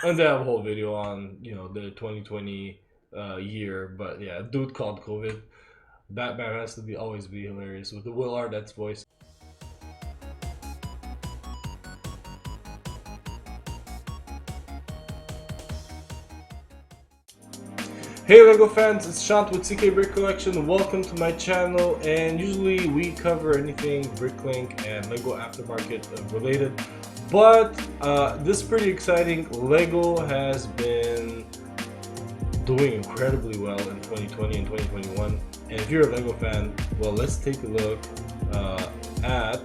And they have a whole video on the 2020 year. But yeah, a dude called COVID. Batman has to be always be hilarious with the Will Arnett's voice. Hey Lego fans, it's Shant with CK Brick Collection. Welcome to my channel, and usually we cover anything Bricklink and Lego aftermarket related. But this is pretty exciting. Lego has been doing incredibly well in 2020 and 2021. And if you're a Lego fan, well, let's take a look at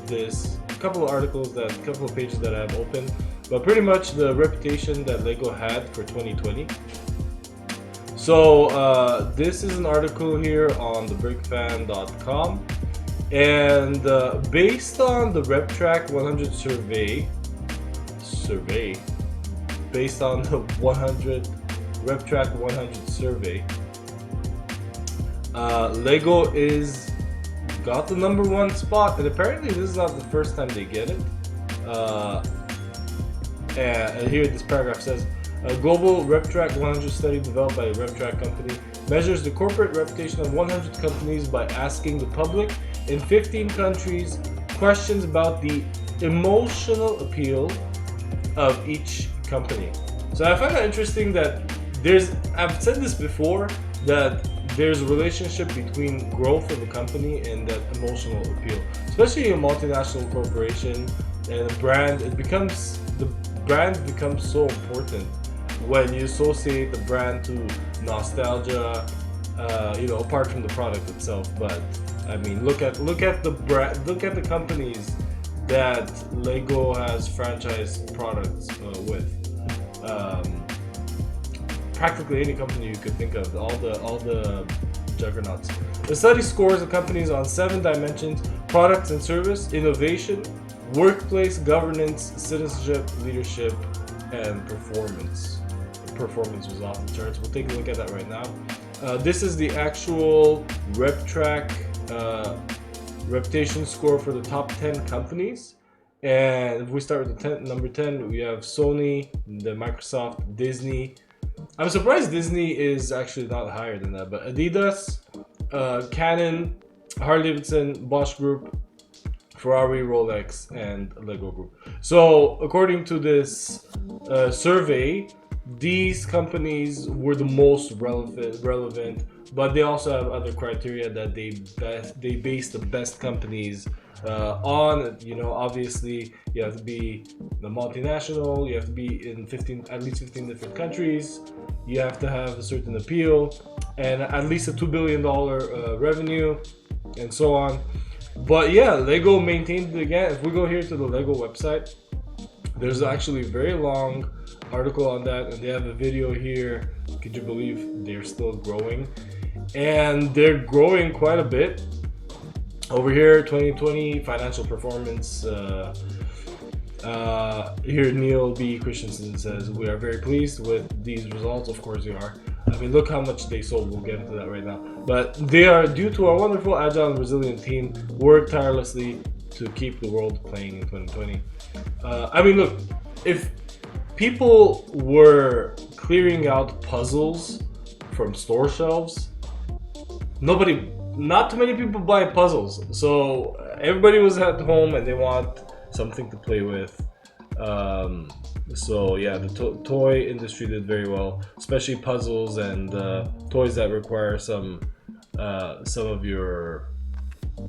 this couple of articles, couple of pages that I have open. But pretty much the reputation that Lego had for 2020. So this is an article here on thebrickfan.com, and based on the RepTrak 100 survey, based on the RepTrak 100 survey, Lego is got the #1 spot, and apparently this is not the first time they get it. And here this paragraph says, a global RepTrak 100 study developed by a RepTrak company measures the corporate reputation of 100 companies by asking the public in 15 countries questions about the emotional appeal of each company. So I find that interesting that I've said this before, that there's a relationship between growth of a company and that emotional appeal. Especially a multinational corporation and a brand, the brand becomes so important when you associate the brand to nostalgia, apart from the product itself. But I mean, look at the brand, look at the companies that Lego has franchise products with. Practically any company you could think of, all the juggernauts. The study scores the companies on 7 dimensions: products and service, innovation, workplace, governance, citizenship, leadership, and performance. Performance was off the charts. We'll take a look at that right now. This is the actual RepTrak reputation score for the top 10 companies. And if we start with the number 10, we have Sony, the Microsoft, Disney. I'm surprised Disney is actually not higher than that, but Adidas, Canon, Harley-Davidson, Bosch Group, Ferrari, Rolex, and Lego Group. So according to this survey, these companies were the most relevant, but they also have other criteria that they base the best companies on. Obviously you have to be the multinational, you have to be in at least 15 different countries, you have to have a certain appeal, and at least a $2 billion revenue, and so on. But yeah, Lego maintained it again. If we go here to the Lego website, there's actually a very long article on that, and they have a video here. Could you believe they're still growing? And they're growing quite a bit. Over here, 2020 financial performance. Here Neil B. Christensen says, we are very pleased with these results. Of course we are. I mean, look how much they sold. We'll get into that right now. But they are due to our wonderful, agile, and resilient team work tirelessly to keep the world playing in 2020. I mean, look, if people were clearing out puzzles from store shelves, not too many people buy puzzles. So everybody was at home and they want something to play with. So yeah, the toy industry did very well, especially puzzles and toys that require some of your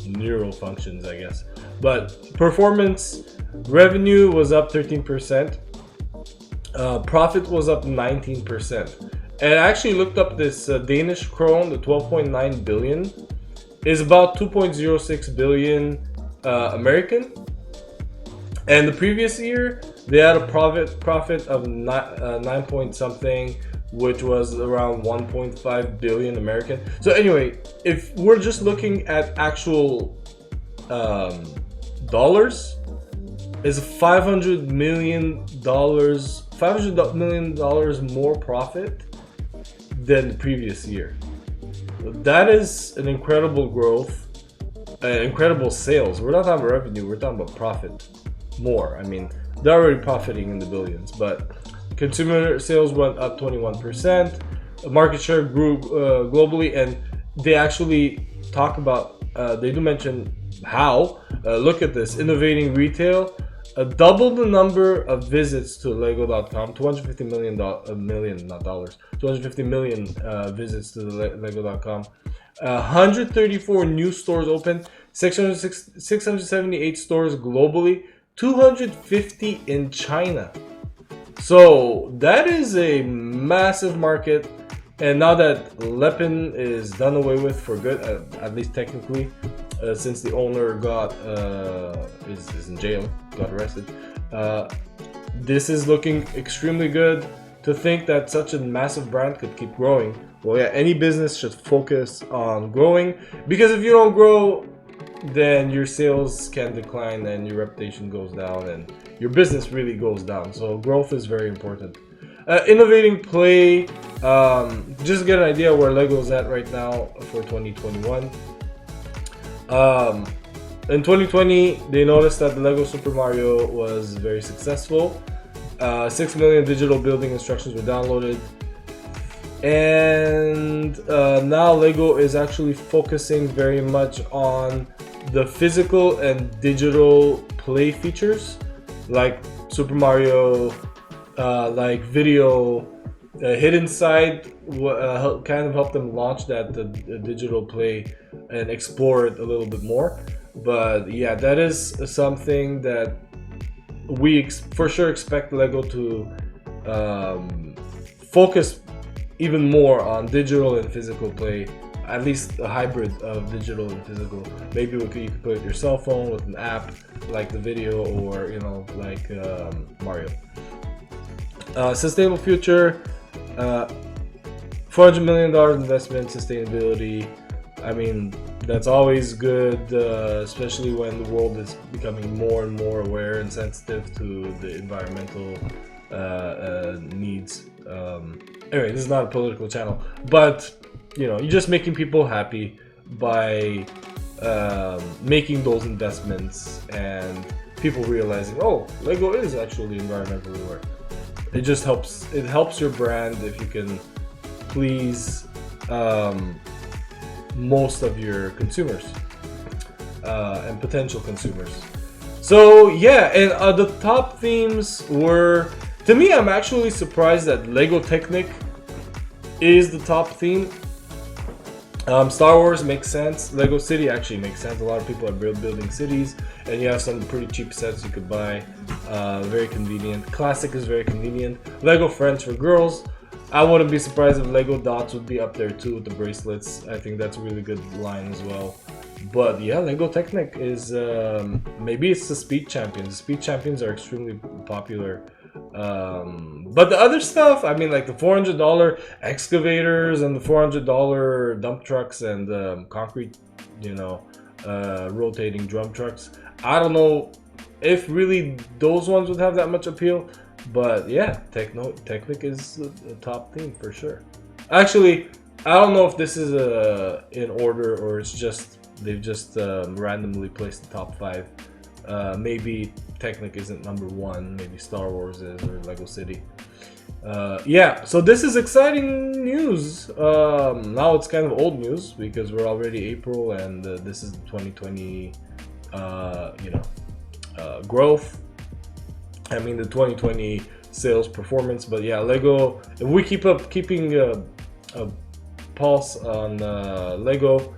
neural functions, I guess. But performance revenue was up 13%. Profit was up 19%. And I actually looked up this Danish krone, the 12.9 billion, is about 2.06 billion American. And the previous year, they had a profit of 9 point something, which was around 1.5 billion American. So anyway, if we're just looking at actual dollars, is $500 million more profit than the previous year. That is an incredible growth, incredible sales. We're not talking about revenue, we're talking about profit more. I mean, they're already profiting in the billions, but Consumer sales went up 21%. Market share grew globally, and they actually talk about, they do mention how, look at this, innovating retail, double the number of visits to Lego.com, 250 million, not dollars, 250 million visits to the Lego.com. 134 new stores opened, 678 stores globally, 250 in China. So that is a massive market. And now that Lepin is done away with for good, at least technically, since the owner got is in jail, got arrested, this is looking extremely good. To think that such a massive brand could keep growing, well, yeah, any business should focus on growing, because if you don't grow, then your sales can decline and your reputation goes down and your business really goes down. So growth is very important. Innovating play, just get an idea where Lego's at right now for 2021. In 2020, they noticed that the Lego Super Mario was very successful. 6 million digital building instructions were downloaded. And now Lego is actually focusing very much on the physical and digital play features, like Super Mario, like video, Hidden Side kind of helped them launch that digital play and explore it a little bit more. But yeah, that is something that we for sure expect Lego to focus even more on digital and physical play, at least a hybrid of digital and physical. Maybe you could put your cell phone with an app like the video, or like Mario. Sustainable future, $400 million investment, sustainability. I mean, that's always good, especially when the world is becoming more and more aware and sensitive to the environmental needs. Anyway, this is not a political channel, but you're just making people happy by making those investments and people realizing, oh, Lego is actually environmentally aware. It just helps. It helps your brand if you can please most of your consumers and potential consumers. So yeah, and the top themes were, to me, I'm actually surprised that Lego Technic is the top theme. Star Wars makes sense. Lego City actually makes sense. A lot of people are building cities, and you have some pretty cheap sets you could buy. Very convenient. Classic is very convenient. Lego Friends for girls. I wouldn't be surprised if Lego Dots would be up there too with the bracelets. I think that's a really good line as well. But yeah, Lego Technic is maybe it's the Speed Champions. The Speed Champions are extremely popular. But the other stuff, I mean, like the $400 excavators and the $400 dump trucks and concrete, rotating drum trucks. I don't know if really those ones would have that much appeal, but yeah, Technic is the top theme for sure. Actually, I don't know if this is in order or it's just they've just randomly placed the top 5. Maybe Technic isn't number 1, maybe Star Wars is, or Lego City. Yeah, so this is exciting news. Now it's kind of old news because we're already April and this is the 2020 growth. I mean the 2020 sales performance. But yeah, Lego, if we keeping a pulse on Lego,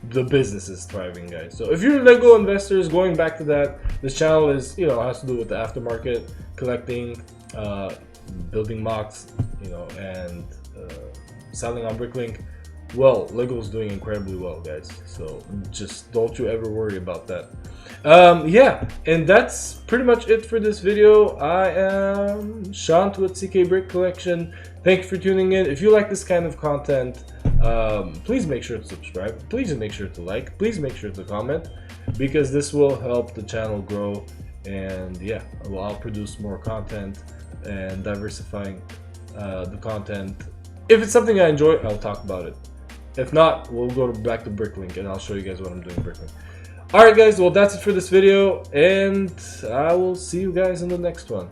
the business is thriving, guys. So if you're Lego investors, going back to that, this channel is has to do with the aftermarket, collecting, building mocks, and selling on Bricklink. Well, Lego is doing incredibly well, guys. So just don't you ever worry about that. Yeah, and that's pretty much it for this video. I am Shant with CK Brick Collection. Thank you for tuning in. If you like this kind of content, please make sure to subscribe. Please make sure to like. Please make sure to comment, because this will help the channel grow. And yeah, I'll produce more content and diversifying the content. If it's something I enjoy, I'll talk about it. If not, we'll go back to Bricklink and I'll show you guys what I'm doing in Bricklink. Alright guys, well that's it for this video, and I will see you guys in the next one.